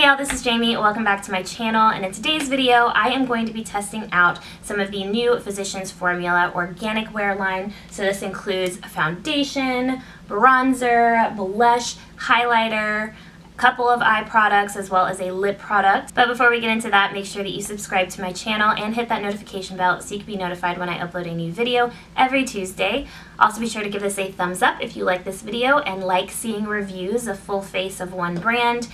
Hey y'all, this is Jamie. Welcome back to my channel, and in today's video I am going to be testing out some of the new Physicians Formula organic wear line. So this includes a foundation, bronzer, blush, highlighter, a couple of eye products, as well as a lip product. But before we get into that, make sure that you subscribe to my channel and hit that notification bell so you can be notified when I upload a new video every Tuesday. Also be sure to give this a thumbs up if you like this video and like seeing reviews of full face of one brand.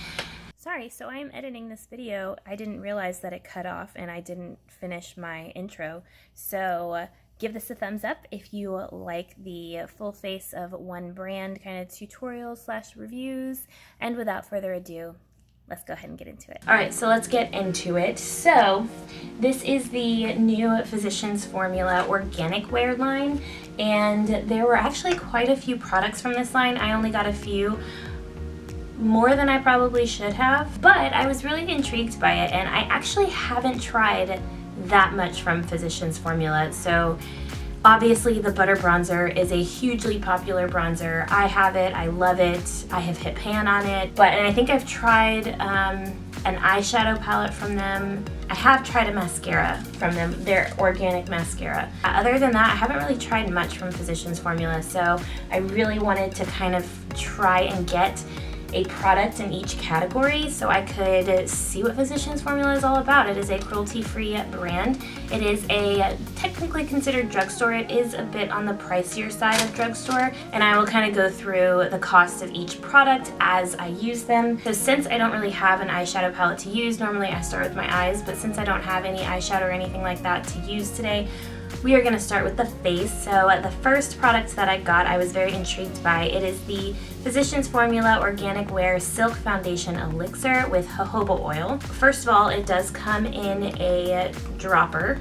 Sorry, so I am editing this video. I didn't realize that it cut off and I didn't finish my intro. So give this a thumbs up if you like the full face of one brand kind of tutorials / reviews. And without further ado, let's go ahead and get into it. All right, so let's get into it. So this is the new Physicians Formula organic wear line, and there were actually quite a few products from this line. I only got a few, more than I probably should have, but I was really intrigued by it, and I actually haven't tried that much from Physicians Formula. So obviously the butter bronzer is a hugely popular bronzer. I have it, I love it, I have hit pan on it, and I think I've tried an eyeshadow palette from them. I have tried a mascara from them, their organic mascara. Other than that, I haven't really tried much from Physicians Formula, so I really wanted to kind of try and get a product in each category so I could see what Physicians Formula is all about. It is a cruelty-free brand. It is a technically considered drugstore. It is a bit on the pricier side of drugstore, and I will kind of go through the cost of each product as I use them. So since I don't really have an eyeshadow palette to use, normally I start with my eyes, but since I don't have any eyeshadow or anything like that to use today, we are going to start with the face. So the first product that I got, I was very intrigued by. It is the Physicians Formula Organic Wear Silk Foundation Elixir with jojoba oil. First of all, it does come in a dropper.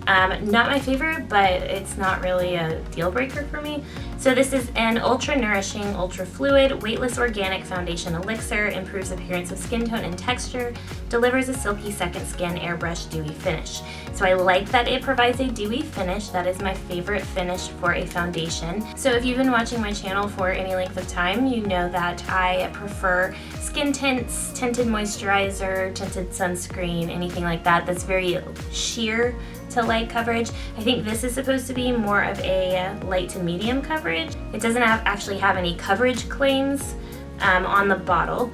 Not my favorite, but it's not really a deal breaker for me. So this is an ultra nourishing, ultra fluid, weightless organic foundation elixir, improves appearance of skin tone and texture, delivers a silky second skin airbrush dewy finish. So I like that it provides a dewy finish. That is my favorite finish for a foundation. So if you've been watching my channel for any length of time, you know that I prefer skin tints, tinted moisturizer, tinted sunscreen, anything like that that's very sheer to light coverage. I think this is supposed to be more of a light to medium coverage. It doesn't actually have any coverage claims on the bottle,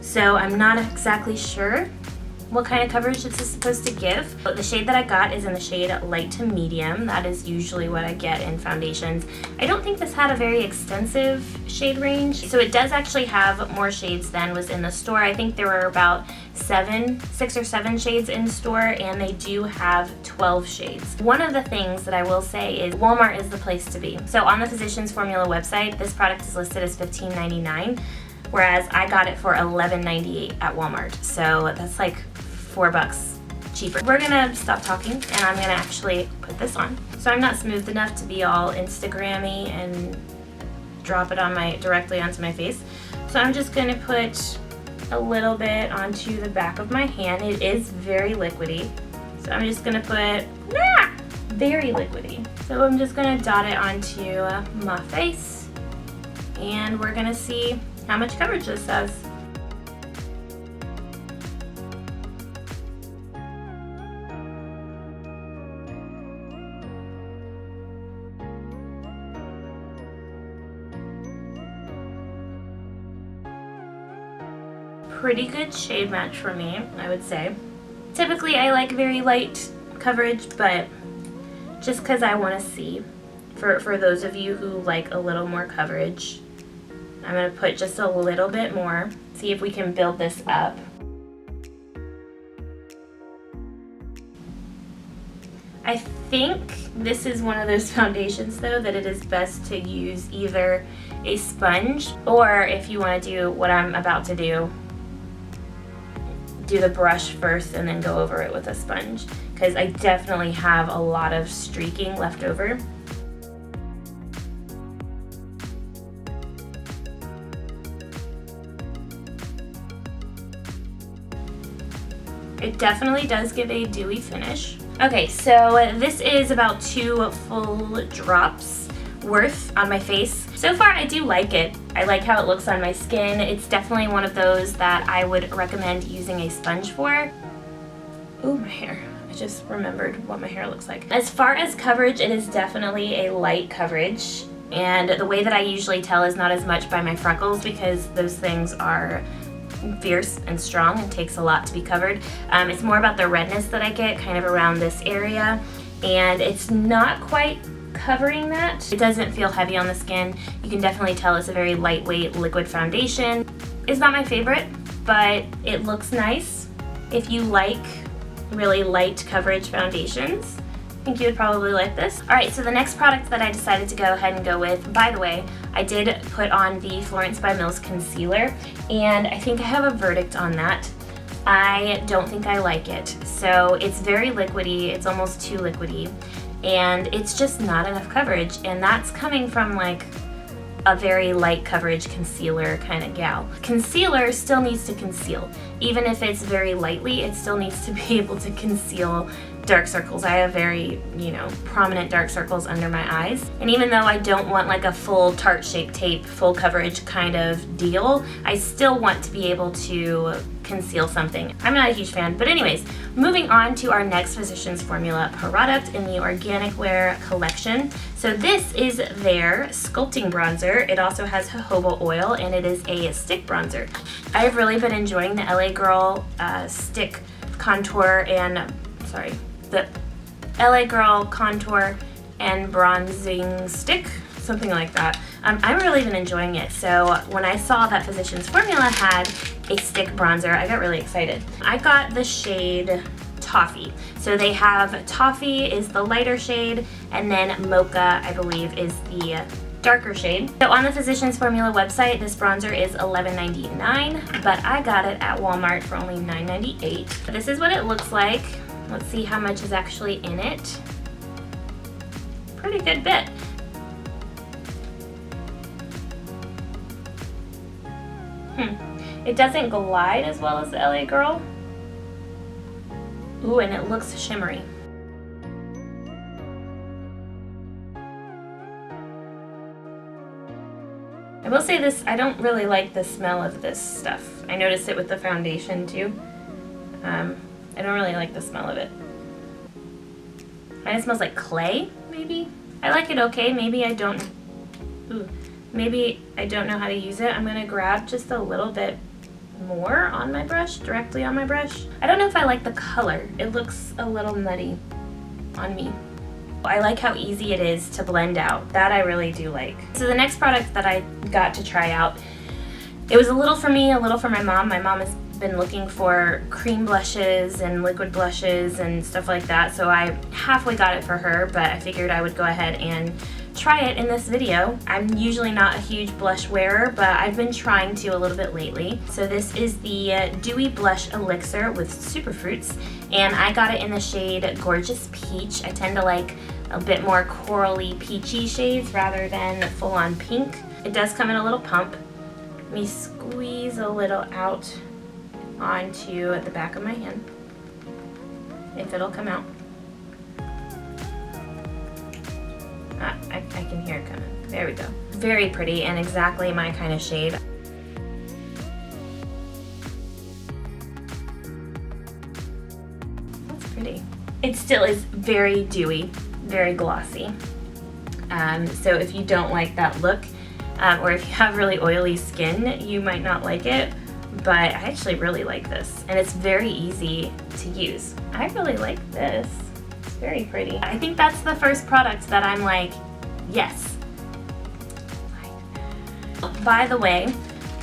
so I'm not exactly sure what kind of coverage it's supposed to give. But the shade that I got is in the shade light to medium. That is usually what I get in foundations. I don't think this had a very extensive shade range, so it does actually have more shades than was in the store. I think there were about 6 or 7 shades in store, and they do have 12 shades. One of the things that I will say is Walmart is the place to be. So on the Physicians Formula website, this product is listed as $15.99, whereas I got it for $11.98 at Walmart. So that's like $4 cheaper. We're gonna stop talking and I'm gonna actually put this on. So I'm not smooth enough to be all Instagrammy and drop it directly onto my face. So I'm just gonna put a little bit onto the back of my hand. It is very liquidy, so I'm just gonna put very liquidy. So I'm just gonna dot it onto my face, and we're gonna see how much coverage this does. Pretty good shade match for me, I would say. Typically I like very light coverage, but just because I want to see, for those of you who like a little more coverage, I'm going to put just a little bit more, see if we can build this up. I think this is one of those foundations though that it is best to use either a sponge, or if you want to do what I'm about to do the brush first and then go over it with a sponge, because I definitely have a lot of streaking left over. It definitely does give a dewy finish. Okay, so this is about 2 full drops worth on my face. So far I do like it. I like how it looks on my skin. It's definitely one of those that I would recommend using a sponge for. Ooh, my hair. I just remembered what my hair looks like. As far as coverage, it is definitely a light coverage. And the way that I usually tell is not as much by my freckles because those things are fierce and strong and takes a lot to be covered. It's more about the redness that I get kind of around this area, and it's not quite covering that. It doesn't feel heavy on the skin. You can definitely tell it's a very lightweight liquid foundation. It's not my favorite, but it looks nice. If you like really light coverage foundations, I think you would probably like this. Alright, so the next product that I decided to go ahead and go with, by the way, I did put on the Florence by Mills concealer, and I think I have a verdict on that. I don't think I like it. So it's very liquidy, it's almost too liquidy, and it's just not enough coverage, and that's coming from like a very light coverage concealer kind of gal. Concealer still needs to conceal. Even if it's very lightly, it still needs to be able to conceal dark circles. I have very, prominent dark circles under my eyes. And even though I don't want like a full Tarte Shape Tape, full coverage kind of deal, I still want to be able to conceal something. I'm not a huge fan, but anyways, moving on to our next Physicians Formula product in the Organic Wear collection. So this is their Sculpting bronzer. It also has jojoba oil, and it is a stick bronzer. I've really been enjoying the LA Girl stick contour and, the LA Girl contour and bronzing stick, something like that. I've really been enjoying it. So when I saw that Physicians Formula had a stick bronzer, I got really excited. I got the shade Toffee. So they have Toffee is the lighter shade, and then Mocha, I believe, is the darker shade. So on the Physicians Formula website, this bronzer is $11.99, but I got it at Walmart for only $9.98. This is what it looks like. Let's see how much is actually in it. Pretty good bit. It doesn't glide as well as the LA Girl. Ooh, and it looks shimmery. I will say this, I don't really like the smell of this stuff. I noticed it with the foundation too. I don't really like the smell of it. Kind of smells like clay, maybe? I like it okay, maybe I don't, maybe I don't know how to use it. I'm gonna grab just a little bit more on my brush, directly on my brush. I don't know if I like the color. It looks a little nutty on me. I like how easy it is to blend out. That I really do like. So the next product that I got to try out, it was a little for me, a little for my mom. My mom has been looking for cream blushes and liquid blushes and stuff like that, so I halfway got it for her, but I figured I would go ahead and try it in this video. I'm usually not a huge blush wearer, but I've been trying to a little bit lately. So this is the Dewy Blush Elixir with Superfruits, and I got it in the shade Gorgeous Peach. I tend to like a bit more corally peachy shades rather than full-on pink. It does come in a little pump. Let me squeeze a little out onto the back of my hand, if it'll come out. I can hear it coming. There we go. Very pretty and exactly my kind of shade. That's pretty. It still is very dewy, very glossy. So if you don't like that look, or if you have really oily skin, you might not like it. But I actually really like this, and it's very easy to use. I really like this. It's very pretty. I think that's the first product that I'm like, yes. By the way,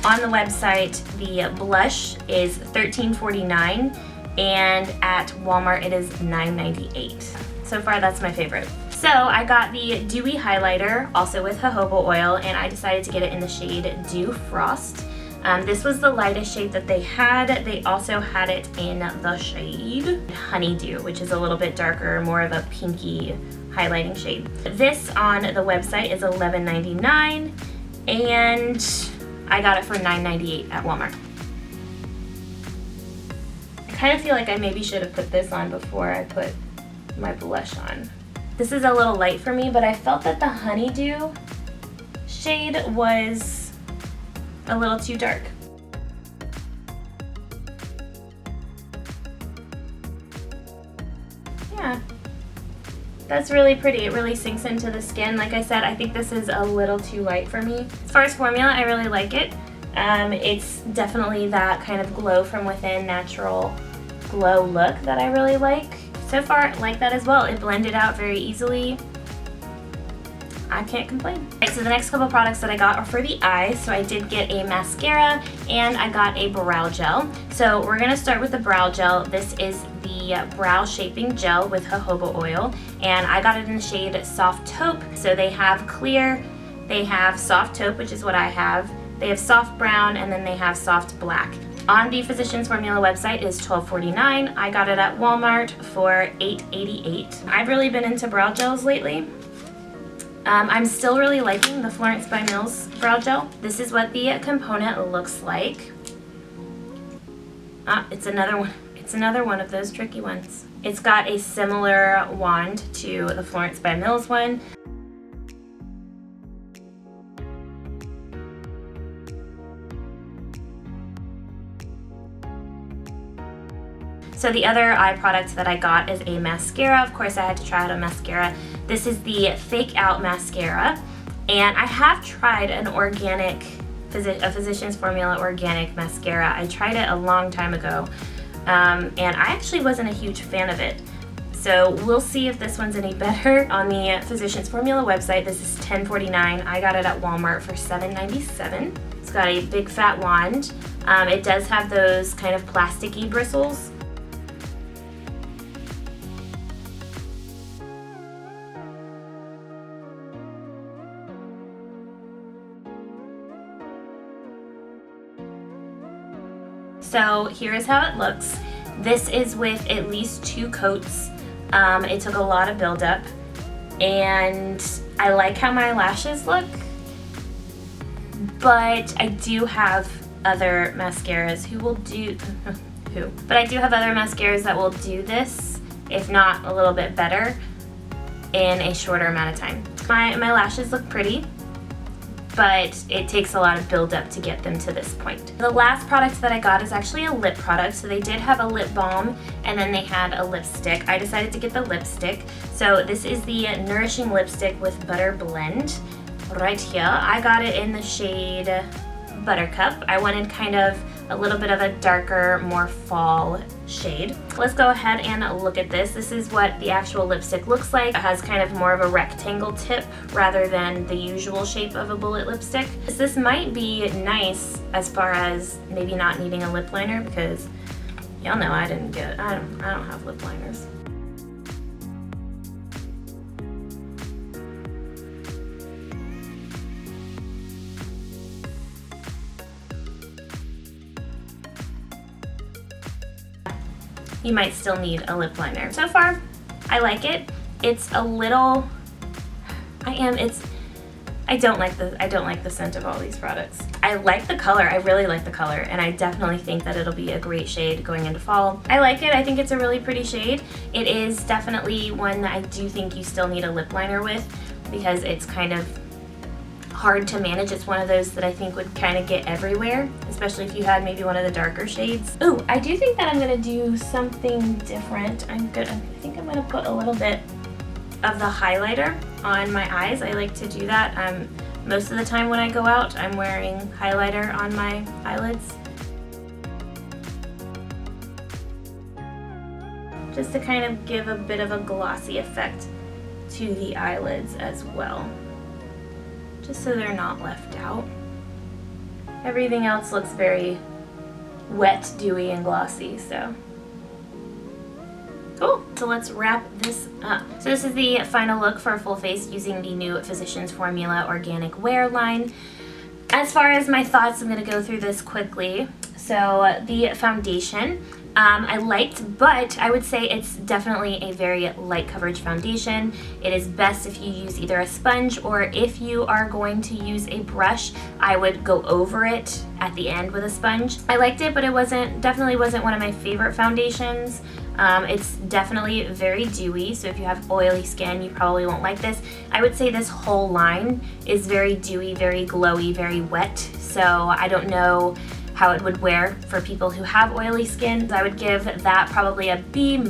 on the website, the blush is $13.49, and at Walmart it is $9.98. So far, that's my favorite. So I got the Dewy highlighter, also with jojoba oil, and I decided to get it in the shade Dew Frost. This was the lightest shade that they had. They also had it in the shade Honeydew, which is a little bit darker, more of a pinky highlighting shade. This on the website is $11.99, and I got it for $9.98 at Walmart. I kind of feel like I maybe should have put this on before I put my blush on. This is a little light for me, but I felt that the Honeydew shade was a little too dark. Yeah, that's really pretty. It really sinks into the skin. Like I said, I think this is a little too light for me. As far as formula, I really like it. It's definitely that kind of glow from within, natural glow look that I really like. So far, I like that as well. It blended out very easily. I can't complain. Right, so the next couple products that I got are for the eyes. So I did get a mascara and I got a brow gel. So we're gonna start with the brow gel. This is the brow shaping gel with jojoba oil, and I got it in the shade Soft Taupe. So they have clear, they have Soft Taupe, which is what I have. They have soft brown, and then they have soft black. On the Physicians Formula website is $12.49. I got it at Walmart for $8.88. I've really been into brow gels lately. I'm still really liking the Florence by Mills brow gel. This is what the component looks like. It's another one. It's another one of those tricky ones. It's got a similar wand to the Florence by Mills one. So the other eye product that I got is a mascara. Of course, I had to try out a mascara. This is the Fake Out Mascara. And I have tried an organic, a Physicians Formula organic mascara. I tried it a long time ago. And I actually wasn't a huge fan of it. So we'll see if this one's any better. On the Physicians Formula website, this is $10.49. I got it at Walmart for $7.97. It's got a big fat wand. It does have those kind of plasticky bristles. So here's how it looks. This is with at least 2 coats. It took a lot of buildup, and I like how my lashes look, but I do have other mascaras but I do have other mascaras that will do this, if not a little bit better, in a shorter amount of time. My lashes look pretty, but it takes a lot of buildup to get them to this point. The last product that I got is actually a lip product. So they did have a lip balm, and then they had a lipstick. I decided to get the lipstick. So this is the Nourishing lipstick with Butter Blend right here. I got it in the shade Buttercup. I wanted kind of a little bit of a darker, more fall shade. Let's go ahead and look at this. This is what the actual lipstick looks like. It has kind of more of a rectangle tip rather than the usual shape of a bullet lipstick. This might be nice as far as maybe not needing a lip liner, because y'all know I don't have lip liners. You might still need a lip liner. So far, I like it. It's a little, I don't like the scent of all these products. I like the color, I really like the color, and I definitely think that it'll be a great shade going into fall. I like it, I think it's a really pretty shade. It is definitely one that I do think you still need a lip liner with, because it's kind of hard to manage. It's one of those that I think would kind of get everywhere, especially if you had maybe one of the darker shades. Ooh, I do think that I'm gonna do something different. I think I'm gonna put a little bit of the highlighter on my eyes. I like to do that. Most of the time when I go out, I'm wearing highlighter on my eyelids. Just to kind of give a bit of a glossy effect to the eyelids as well, just so they're not left out. Everything else looks very wet, dewy, and glossy, so. Cool, so let's wrap this up. So this is the final look for a full face using the new Physicians Formula Organic Wear line. As far as my thoughts, I'm gonna go through this quickly. So the foundation, I liked, but I would say it's definitely a very light coverage foundation. It is best if you use either a sponge, or if you are going to use a brush, I would go over it at the end with a sponge. I liked it, but it definitely wasn't one of my favorite foundations. It's definitely very dewy, so if you have oily skin, you probably won't like this. I would say this whole line is very dewy, very glowy, very wet, so I don't know how it would wear for people who have oily skin. I would give that probably a B-.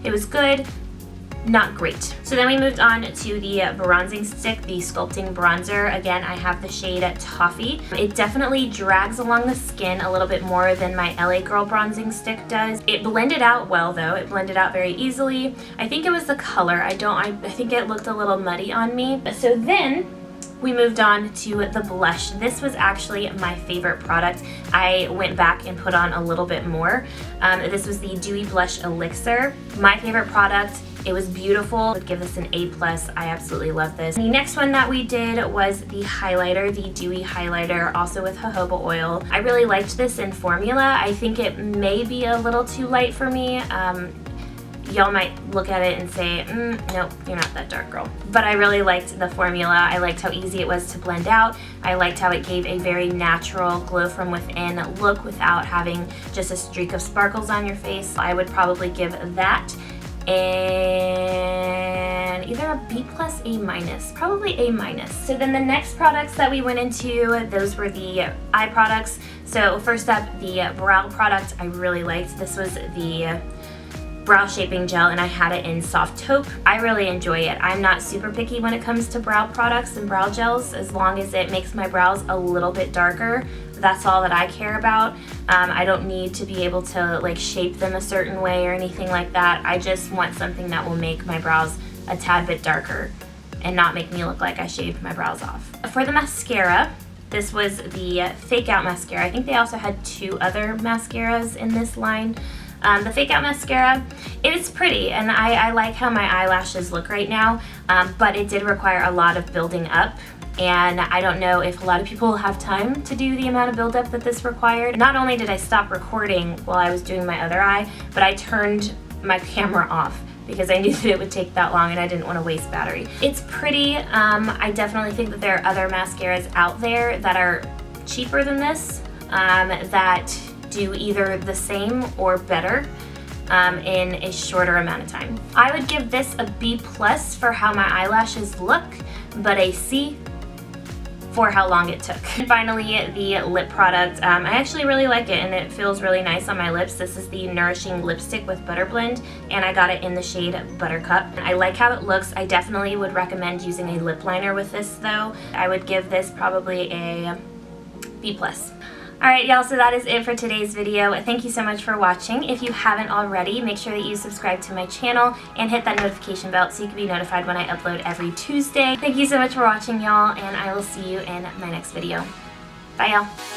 It was good, not great. So then we moved on to the bronzing stick, the Sculpting bronzer. Again, I have the shade Toffee. It definitely drags along the skin a little bit more than my LA Girl bronzing stick does. It blended out well though. It blended out very easily. I think it was the color. I think it looked a little muddy on me. So then we moved on to the blush. This was actually my favorite product. I went back and put on a little bit more. This was the Dewy Blush Elixir. My favorite product. It was beautiful. I would give this an A+. I absolutely love this. The next one that we did was the highlighter, the Dewy highlighter, also with jojoba oil. I really liked this in formula. I think it may be a little too light for me. Y'all might look at it and say, nope, you're not that dark, girl. But I really liked the formula. I liked how easy it was to blend out. I liked how it gave a very natural glow from within look without having just a streak of sparkles on your face. I would probably give that and either a B+, A-, probably A-. So then the next products that we went into, those were the eye products. So first up, the brow product I really liked. This was the brow shaping gel, and I had it in soft taupe. I really enjoy it. I'm not super picky when it comes to brow products and brow gels, as long as it makes my brows a little bit darker. That's all that I care about. I don't need to be able to like shape them a certain way or anything like that. I just want something that will make my brows a tad bit darker and not make me look like I shaved my brows off. For the mascara, this was the Fake Out mascara. I think they also had 2 other mascaras in this line. The Fake Out mascara, it is pretty, and I like how my eyelashes look right now, but it did require a lot of building up, and I don't know if a lot of people have time to do the amount of buildup that this required. Not only did I stop recording while I was doing my other eye, but I turned my camera off because I knew that it would take that long and I didn't want to waste battery. It's pretty. I definitely think that there are other mascaras out there that are cheaper than this, that do either the same or better in a shorter amount of time. I would give this a B+ for how my eyelashes look, but a C for how long it took. And finally, the lip product. I actually really like it and it feels really nice on my lips. This is the Nourishing lipstick with Butter Blend, and I got it in the shade Buttercup. I like how it looks. I definitely would recommend using a lip liner with this though. I would give this probably a B+. Alright y'all, so that is it for today's video. Thank you so much for watching. If you haven't already, make sure that you subscribe to my channel and hit that notification bell so you can be notified when I upload every Tuesday. Thank you so much for watching y'all, and I will see you in my next video. Bye y'all.